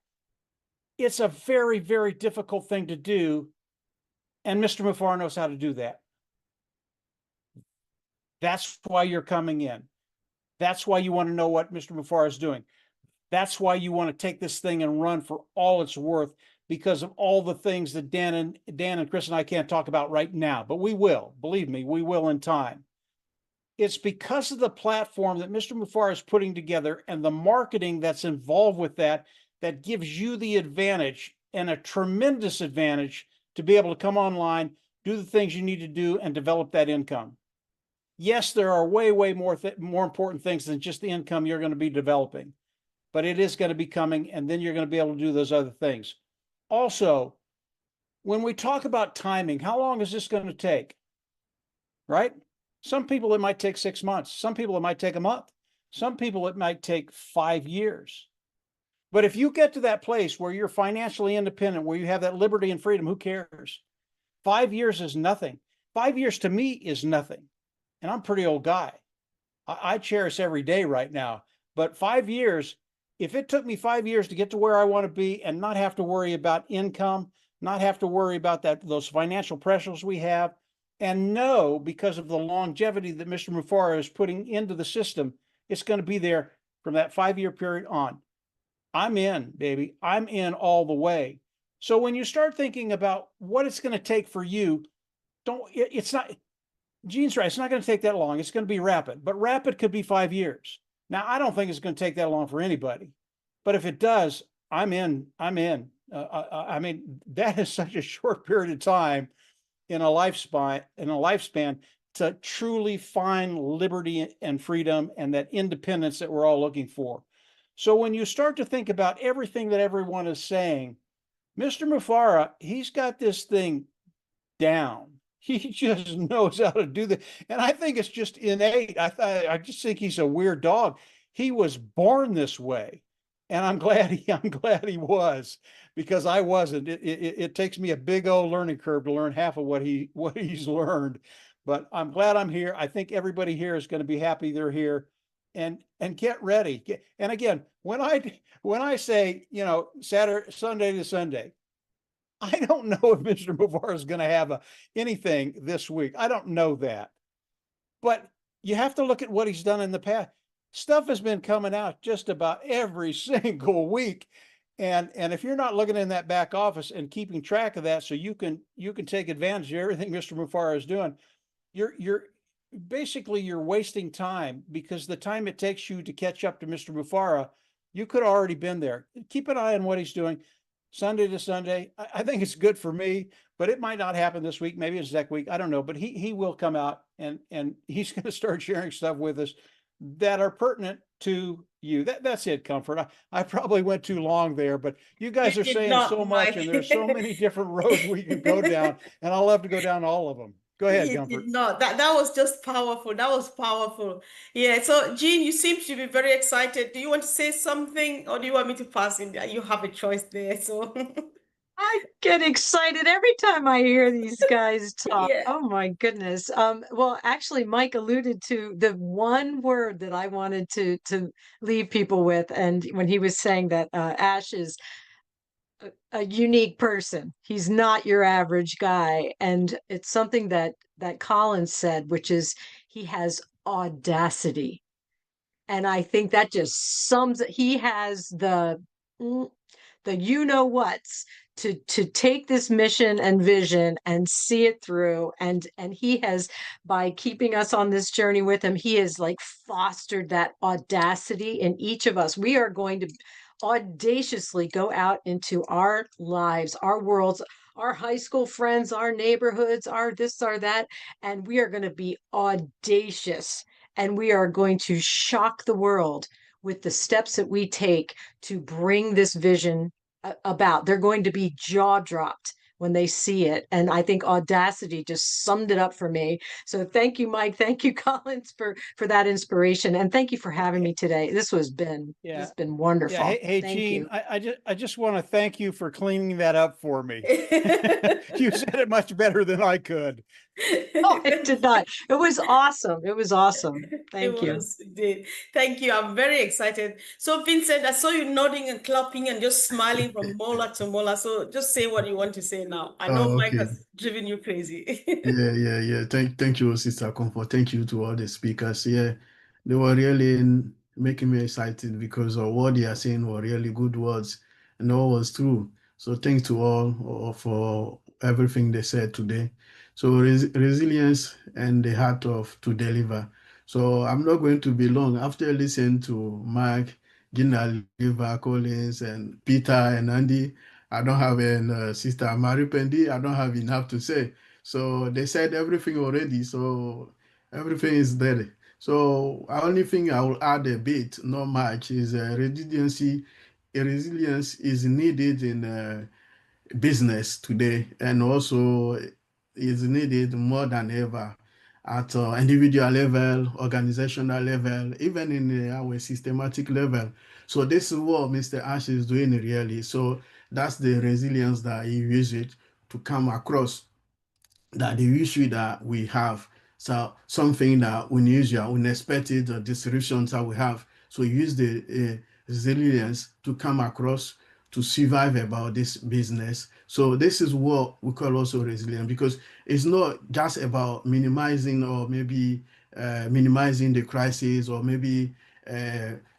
It's a very, very difficult thing to do. And Mr. Mufara knows how to do that. That's why you're coming in. That's why you want to know what Mr. Mufara is doing. That's why you want to take this thing and run for all it's worth, because of all the things that Dan and Chris and I can't talk about right now, but we will. Believe me, we will in time. It's because of the platform that Mr. Mufara is putting together and the marketing that's involved with that gives you the advantage, and a tremendous advantage, to be able to come online, do the things you need to do, and develop that income. Yes, there are way, way more important things than just the income you're going to be developing, but it is going to be coming, and then you're going to be able to do those other things. Also, when we talk about timing, how long is this going to take? Right? Some people it might take 6 months. Some people it might take a month. Some people it might take 5 years. But if you get to that place where you're financially independent, where you have that liberty and freedom, who cares? 5 years is nothing. 5 years to me is nothing. And I'm a pretty old guy. I cherish every day right now. But 5 years, if it took me 5 years to get to where I want to be and not have to worry about income, not have to worry about those financial pressures we have, and know, because of the longevity that Mr. Mufara is putting into the system, it's going to be there from that 5-year period on. I'm in, baby. I'm in all the way. So when you start thinking about what it's going to take for you, it's not, Gene's right, it's not going to take that long. It's going to be rapid, but rapid could be 5 years. Now, I don't think it's going to take that long for anybody, but if it does, I'm in. I mean, that is such a short period of time in a lifespan to truly find liberty and freedom and that independence that we're all looking for. So when you start to think about everything that everyone is saying, Mr. Mufara, he's got this thing down. He just knows how to do that. And I think it's just innate. I just think he's a weird dog. He was born this way. And I'm glad he was, because I wasn't. It takes me a big old learning curve to learn half of what he's learned. But I'm glad I'm here. I think everybody here is going to be happy they're here. And get ready. And again, when I say, Sunday to Sunday, I don't know if Mr. Mufara is going to have anything this week. I don't know that. But you have to look at what he's done in the past. Stuff has been coming out just about every single week. And if you're not looking in that back office and keeping track of that so you can take advantage of everything Mr. Mufara is doing, you're wasting time, because the time it takes you to catch up to Mr. Mufara, you could have already been there. Keep an eye on what he's doing. Sunday to Sunday, I think it's good for me, but it might not happen this week. Maybe it's next week. I don't know, but he will come out and he's going to start sharing stuff with us that are pertinent to you. That's it, Comfort. I probably went too long there, but you guys are saying so much, and there's so many different roads we can go down, and I'll love to go down all of them. Go ahead, Comfort. No, that was just powerful. That was powerful. Yeah. So, Gene, you seem to be very excited. Do you want to say something, or do you want me to pass in there? You have a choice there. So, I get excited every time I hear these guys talk. yeah. Oh my goodness. Well, actually, Mike alluded to the one word that I wanted to leave people with, and when he was saying that Ash is a unique person. He's not your average guy. And it's something that Colin said, which is he has audacity. And I think that just sums it. He has the you know what's to take this mission and vision and see it through. And he has, by keeping us on this journey with him, he has like fostered that audacity in each of us. We are going to audaciously go out into our lives, our worlds, our high school friends, our neighborhoods, our this, our that, and we are going to be audacious, and we are going to shock the world with the steps that we take to bring this vision about. They're going to be jaw dropped when they see it. And I think audacity just summed it up for me. So thank you, Mike. Thank you, Collins, for that inspiration. And thank you for having me today. This has been wonderful. Yeah. Hey, thank Gene, you. I just want to thank you for cleaning that up for me. You said it much better than I could. Oh, it did not. It was awesome. It was awesome. Thank you. It did. Thank you. I'm very excited. So, Vincent, I saw you nodding and clapping and just smiling from molar to molar. So, just say what you want to say now. I know Mike has driven you crazy. Yeah. Thank you, Sister Comfort. Thank you to all the speakers. Yeah, they were really making me excited because of what they are saying were really good words and all was true. So thanks to all for everything they said today. So resilience and the heart of to deliver. So I'm not going to be long. After listening to Mike, Gina, Liva, Collins, and Peter and Andy, I don't have Sister Mary Pendi. I don't have enough to say. So they said everything already. So everything is there. So only thing I will add a bit, not much, is resiliency. Resilience is needed in business today, and also is needed more than ever at individual level, organizational level, even in our systematic level. So this is what Mr. Ash is doing really. So that's the resilience that he uses to come across that the issue that we have. So something that unusual, unexpected disruptions that we have. So use the resilience to come across to survive about this business. So this is what we call also resilience, because it's not just about minimizing or maybe minimizing the crisis, or maybe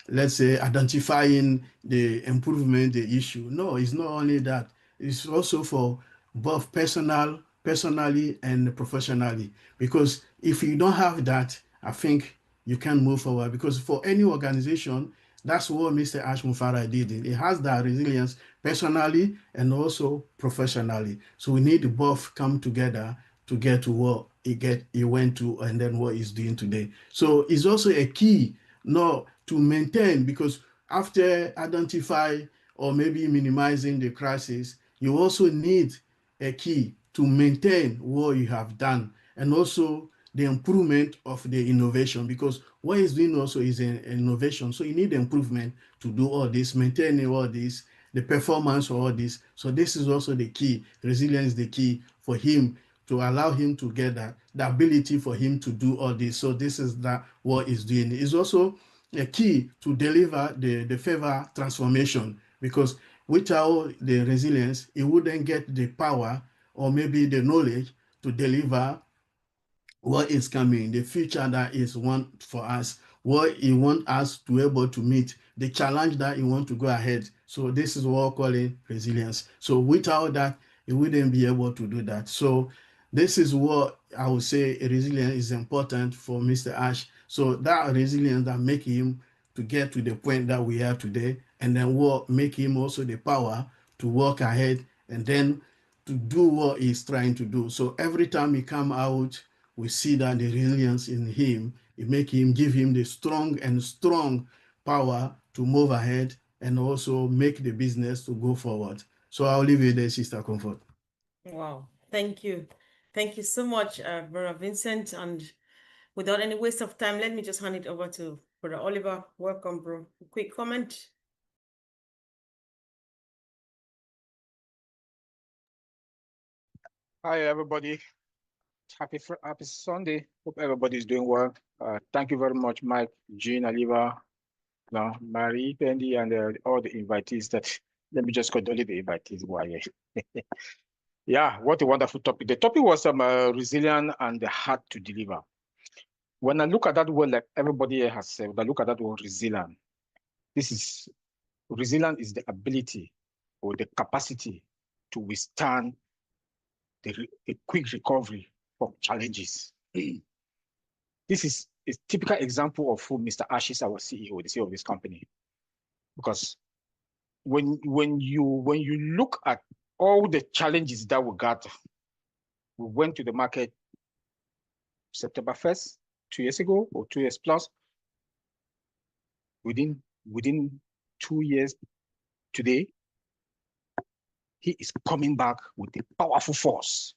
let's say identifying the improvement, the issue. No, it's not only that. It's also for both personally and professionally, because if you don't have that, I think you can move forward. Because for any organization, that's what Mr. Ash Mufara did. It has that resilience personally and also professionally. So we need both come together to get to what he went to, and then what he's doing today. So it's also a key not to maintain, because after identify or maybe minimizing the crisis, you also need a key to maintain what you have done, and also the improvement of the innovation, because what he's doing also is an innovation. So you need improvement to do all this, maintaining all this, the performance of all this. So this is also the key. Resilience is the key for him, to allow him to get that, the ability for him to do all this. So this is that what he's doing. It's also a key to deliver the favor transformation, because without the resilience, he wouldn't get the power or maybe the knowledge to deliver what is coming, the future that is want for us, what he want us to be able to meet, the challenge that he want to go ahead. So this is what we call it resilience. So without that, he wouldn't be able to do that. So this is what I would say resilience is important for Mr. Ash. So that resilience that make him to get to the point that we are today, and then what make him also the power to walk ahead and then to do what he's trying to do. So every time he come out, we see that the resilience in him, it make him, give him the strong power to move ahead and also make the business to go forward. So I'll leave it there, Sister Comfort. Wow. Thank you. Thank you so much, Brother Vincent. And without any waste of time, let me just hand it over to Brother Oliver. Welcome, bro. A quick comment. Hi, everybody. Happy Sunday. Hope everybody's doing well. Thank you very much, Mike, Jean, Aliva, Marie, Pendi, and all the invitees that Let me just control the invite. Yeah, what a wonderful topic. The topic was resilient and the hard to deliver. When I look at that word, like everybody here has said, when I look at that word resilient, resilient is the ability or the capacity to withstand the quick recovery from challenges. This is a typical example of who Mr. Ash is, our CEO, the CEO of this company. Because when you look at all the challenges that we got, we went to the market September 1st, 2 years ago, or 2 years plus. Within 2 years today, he is coming back with a powerful force.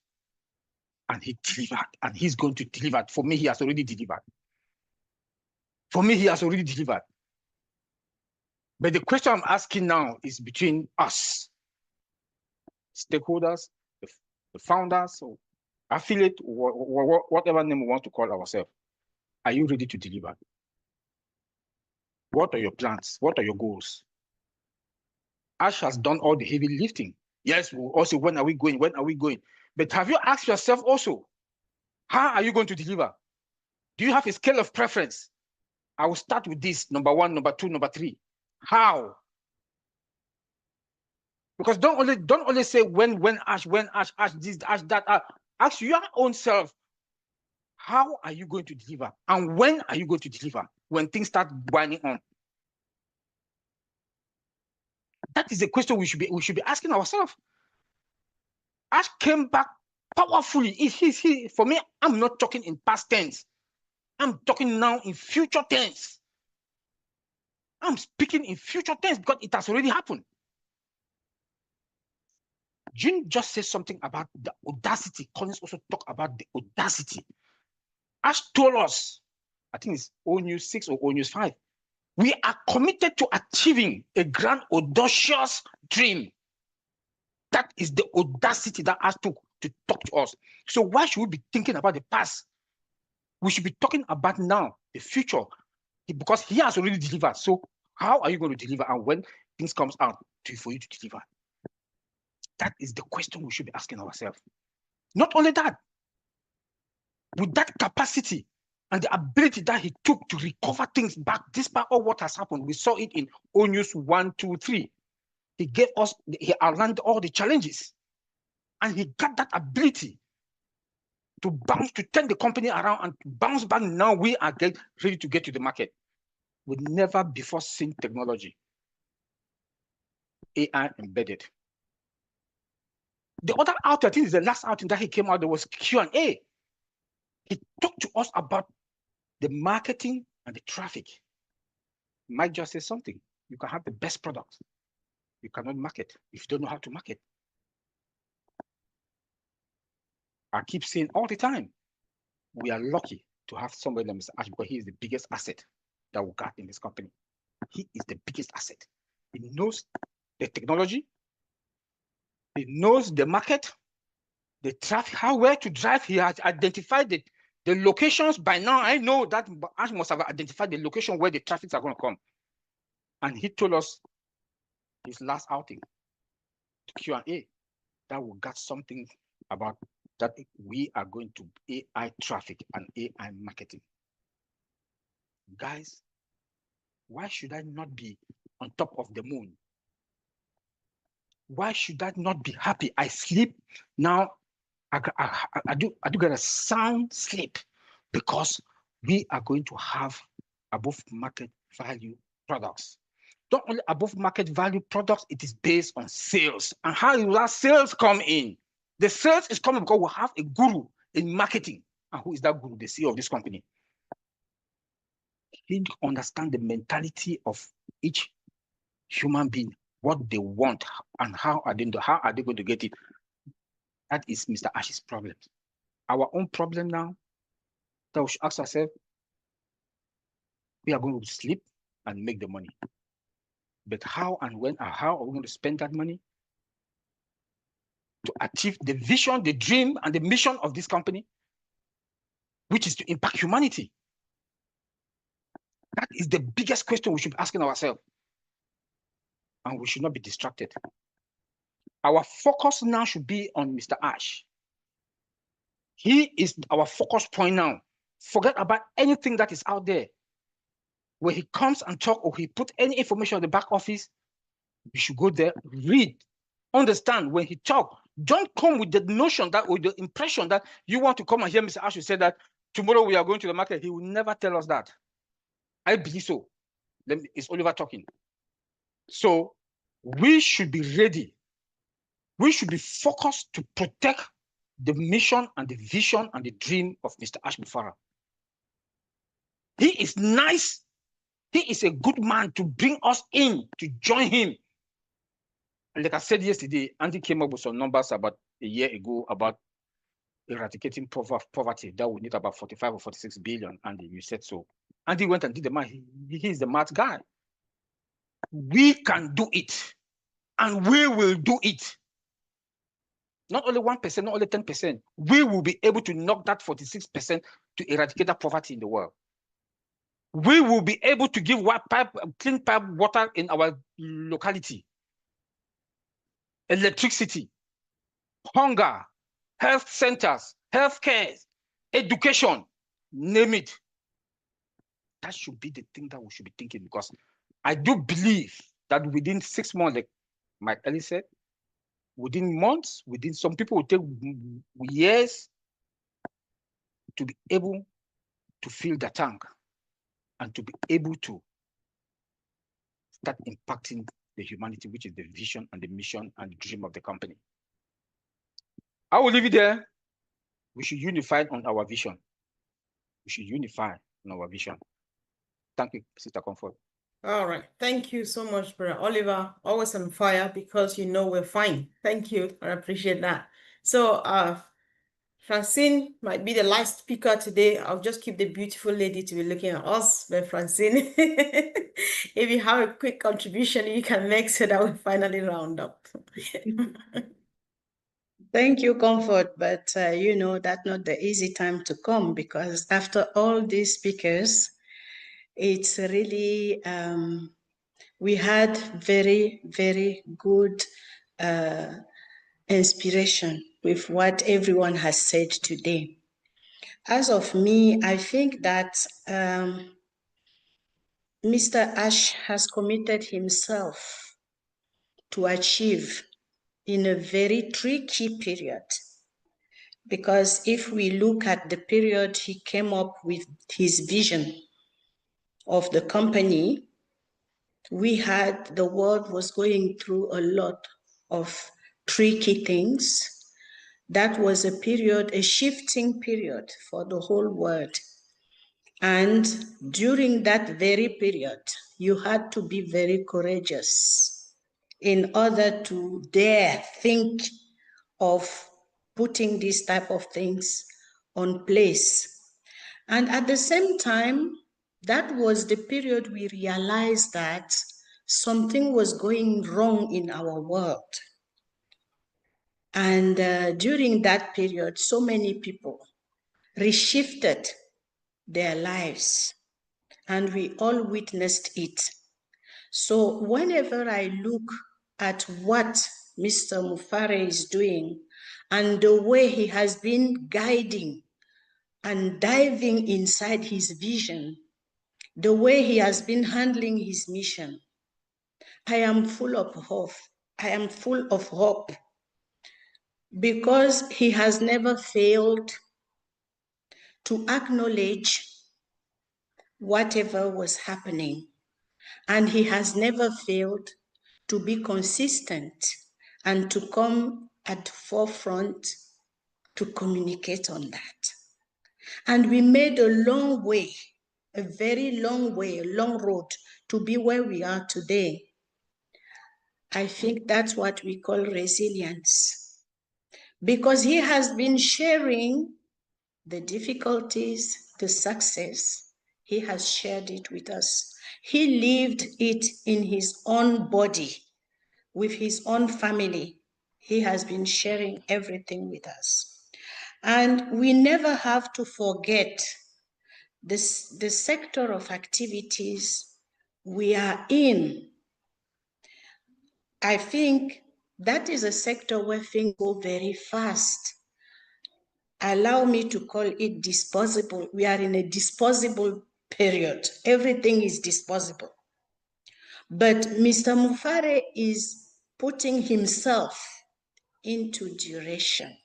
And he delivered, and he's going to deliver. For me, he has already delivered. For me, he has already delivered. But the question I'm asking now is between us, stakeholders, the founders, or affiliate, or whatever name we want to call ourselves. Are you ready to deliver? What are your plans? What are your goals? Ash has done all the heavy lifting. Yes, we'll also, when are we going? When are we going? But have you asked yourself also, how are you going to deliver? Do you have a scale of preference? I will start with this, number 1, number 2, number 3. How? Because don't only say when Ash, this, Ash, that. Ask your own self, how are you going to deliver? And when are you going to deliver? When things start winding on. That is the question we should be asking ourselves. Ash came back powerfully. For me, I'm not talking in past tense. I'm talking now in future tense. I'm speaking in future tense because it has already happened. June just said something about the audacity. Collins also talked about the audacity. Ash told us, I think it's O News 6 or O News 5, we are committed to achieving a grand, audacious dream. That is the audacity that Ash took to talk to us. So why should we be thinking about the past? We should be talking about now, the future, because he has already delivered. So how are you going to deliver? And when things comes out for you to deliver? That is the question we should be asking ourselves. Not only that, with that capacity and the ability that he took to recover things back, despite all what has happened, we saw it in O News 1, 2, 3. He gave us, he outlined all the challenges, and he got that ability to bounce, to turn the company around and to bounce back. Now we are ready to get to the market. We've never before seen technology, AI embedded. The other outing, I think is the last outing that he came out, there was Q&A. He talked to us about the marketing and the traffic. Mike just said something. You can have the best product. You cannot market if you don't know how to market. I keep saying all the time, we are lucky to have somebody like Mr. Ash because he is the biggest asset that we got in this company. He is the biggest asset. He knows the technology. He knows the market, the traffic, where to drive. He has identified the locations. By now, I know that Ash must have identified the location where the traffics are going to come. And he told us his last outing, Q&A, that we got something about that we are going to AI traffic and AI marketing. Guys, why should I not be on top of the moon? Why should I not be happy? I sleep now. I do get a sound sleep because we are going to have above market value products. Not only above market value products, it is based on sales. And how will our sales come in? The sales is coming because we have a guru in marketing. And who is that guru? The CEO of this company. He understands the mentality of each human being, what they want, and how are they going to get it. That is Mr. Ash's problem. Our own problem now, that we should ask ourselves, we are going to sleep and make the money. But how and when and how are we going to spend that money to achieve the vision, the dream, and the mission of this company, which is to impact humanity? That is the biggest question we should be asking ourselves. and we should not be distracted. Our focus now should be on Mr. Ash. He is our focus point now. Forget about anything that is out there. When he comes and talk or he put any information on the back office, we should go there, read, understand when he talk. Don't come with the notion that or the impression that you want to come and hear Mr. Ash say that tomorrow we are going to the market. He will never tell us that. I believe so. It's Oliver talking. So we should be ready. We should be focused to protect the mission and the vision and the dream of Mr. Ash Mufara. He is nice. He is a good man to bring us in, to join him. And like I said yesterday, Andy came up with some numbers about a year ago about eradicating poverty that would need about 45 or 46 billion. Andy, you said so. Andy went and did the math. He's the math guy. We can do it, and we will do it. Not only 1%, not only 10%. We will be able to knock that 46% to eradicate that poverty in the world. We will be able to give clean pipe water in our locality, electricity, hunger, health centers, healthcare, education, name it. That should be the thing that we should be thinking, because I do believe that within 6 months, like Mike Ellis said, within months, within some people will take years to be able to fill the tank and to be able to start impacting the humanity, which is the vision and the mission and the dream of the company. I will leave it there. We should unify on our vision. We should unify on our vision. Thank you, Sister Comfort. All right. Thank you so much, Brother Oliver. Always on fire, because you know we're fine. Thank you. I appreciate that. So Francine might be the last speaker today. I'll just keep the beautiful lady to be looking at us. But Francine, if you have a quick contribution you can make so that we finally round up. Thank you, Comfort, but you know that's not the easy time to come, because after all these speakers, it's really, we had very, very good inspiration with what everyone has said today. As of me, I think that Mr. Ash has committed himself to achieve in a very tricky period. Because if we look at the period he came up with his vision of the company, the world was going through a lot of tricky things. That was a shifting period for the whole world. And during that very period, you had to be very courageous in order to dare think of putting these type of things on place. And at the same time, that was the period we realized that something was going wrong in our world. And during that period, so many people reshifted their lives, and we all witnessed it. So whenever I look at what Mr. Mufara is doing and the way he has been guiding and diving inside his vision, the way he has been handling his mission, I am full of hope. I am full of hope, because he has never failed to acknowledge whatever was happening, and he has never failed to be consistent and to come at the forefront to communicate on that. And we made a long way, a very long way, a long road to be where we are today. I think that's what we call resilience, because he has been sharing the difficulties, the success. He has shared it with us. He lived it in his own body, with his own family. He has been sharing everything with us. And we never have to forget the sector of activities we are in. I think that is a sector where things go very fast. Allow me to call it disposable. We are in a disposable period. Everything is disposable. But Mr. Mufare is putting himself into duration.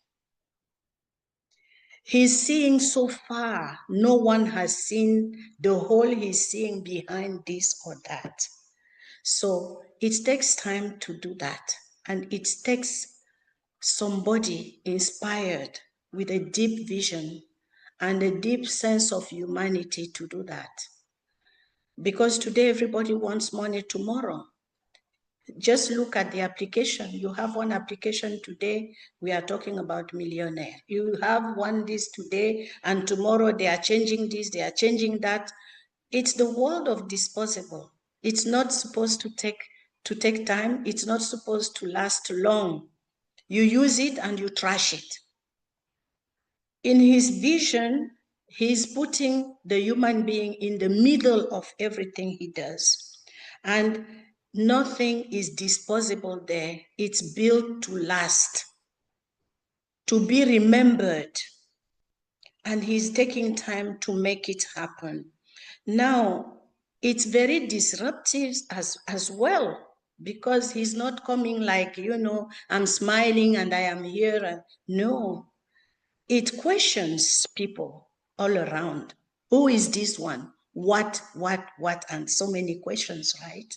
He's seeing so far. No one has seen the whole he's seeing behind this or that. So it takes time to do that. And it takes somebody inspired with a deep vision and a deep sense of humanity to do that. Because today everybody wants money tomorrow. Just look at the application. You have one application today, we are talking about millionaire. You have one this today, and tomorrow they are changing this, they are changing that. It's the world of disposable. It's not supposed to take time. It's not supposed to last long. You use it and you trash it. In his vision, he's putting the human being in the middle of everything he does. And nothing is disposable there. It's built to last, to be remembered. And he's taking time to make it happen. Now, it's very disruptive as well, because he's not coming like, I'm smiling and I am here. No, it questions people all around. Who is this one? What, and so many questions, right?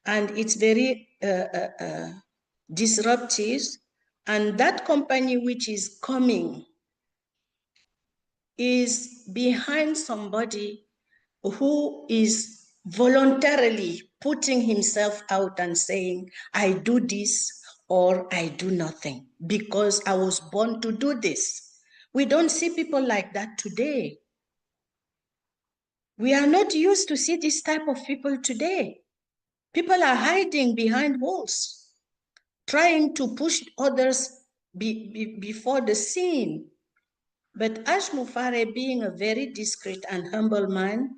And it's very disruptive. And that company which is coming is behind somebody who is voluntarily putting himself out and saying, I do this or I do nothing because I was born to do this. We don't see people like that today. We are not used to see this type of people today. People are hiding behind walls, trying to push others before the scene. But Ash Mufare, being a very discreet and humble man,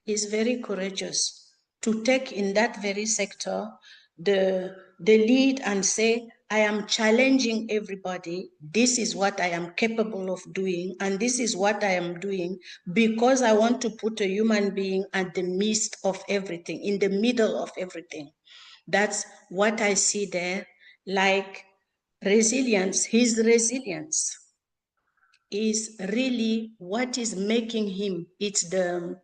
is very courageous to take in that very sector the lead and say, I am challenging everybody. This is what I am capable of doing, and this is what I am doing because I want to put a human being at the midst of everything, in the middle of everything. That's what I see there, like resilience. His resilience is really what is making him. It's the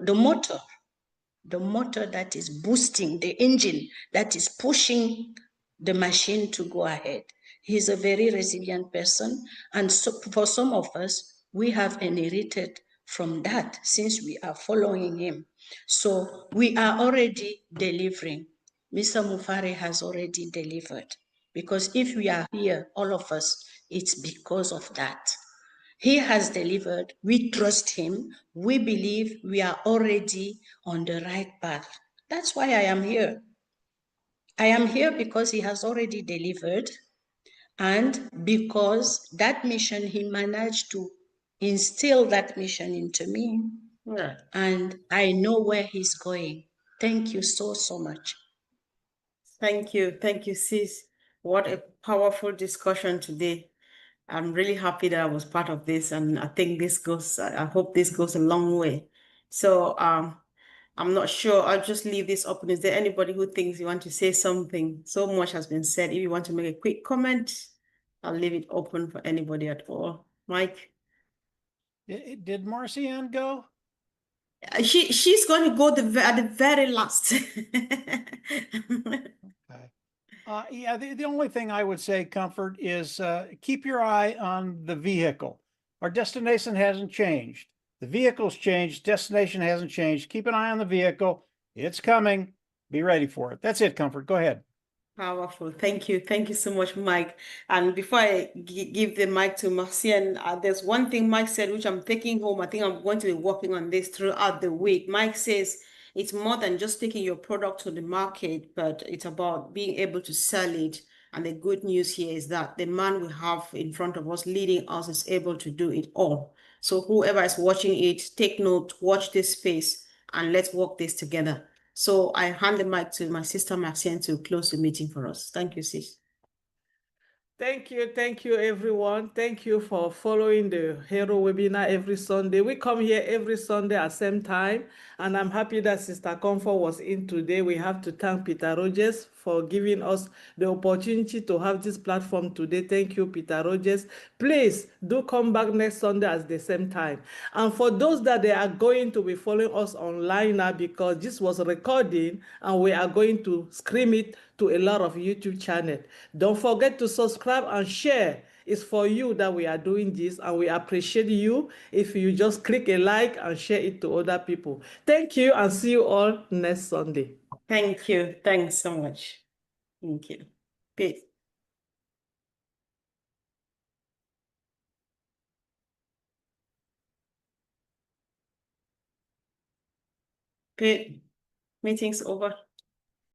motor that is boosting the engine, that is pushing the machine to go ahead. He's a very resilient person. And so for some of us, we have inherited from that since we are following him. So we are already delivering. Mr. Mufare has already delivered. Because if we are here, all of us, it's because of that. He has delivered. We trust him. We believe we are already on the right path. That's why I am here. I am here because he has already delivered, and because that mission, he managed to instill that mission into me. Yeah. And I know where he's going. Thank you so much. Thank you, sis. What a powerful discussion today. I'm really happy that I was part of this, and I think I hope this goes a long way. So I'm not sure. I'll just leave this open. Is there anybody who thinks you want to say something? So much has been said. If you want to make a quick comment, I'll leave it open for anybody at all. Mike? Did Marcianne go? She's going to go at the very last. Okay. Yeah, the only thing I would say, Comfort, is keep your eye on the vehicle. Our destination hasn't changed. The vehicle's changed. Destination hasn't changed. Keep an eye on the vehicle. It's coming. Be ready for it. That's it, Comfort. Go ahead. Powerful. Thank you. Thank you so much, Mike. And before I give the mic to Marcian, there's one thing Mike said, which I'm taking home. I think I'm going to be working on this throughout the week. Mike says it's more than just taking your product to the market, but it's about being able to sell it. And the good news here is that the man we have in front of us leading us is able to do it all. So whoever is watching it, take note, watch this space, and let's work this together. So I hand the mic to my sister Maxine to close the meeting for us. Thank you, sis. Thank you, everyone. Thank you for following the Hero webinar every Sunday. We come here every Sunday at same time, and I'm happy that Sister Comfort was in today. We have to thank Peter Rogers for giving us the opportunity to have this platform today. Thank you, Peter Rogers. Please do come back next Sunday at the same time. And for those that they are going to be following us online now, because this was a recording and we are going to stream it to a lot of YouTube channels. Don't forget to subscribe and share. It's for you that we are doing this, and we appreciate you if you just click a like and share it to other people. Thank you, and see you all next Sunday. Thank you. Thanks so much. Thank you. Peace. Peace. Meeting's over.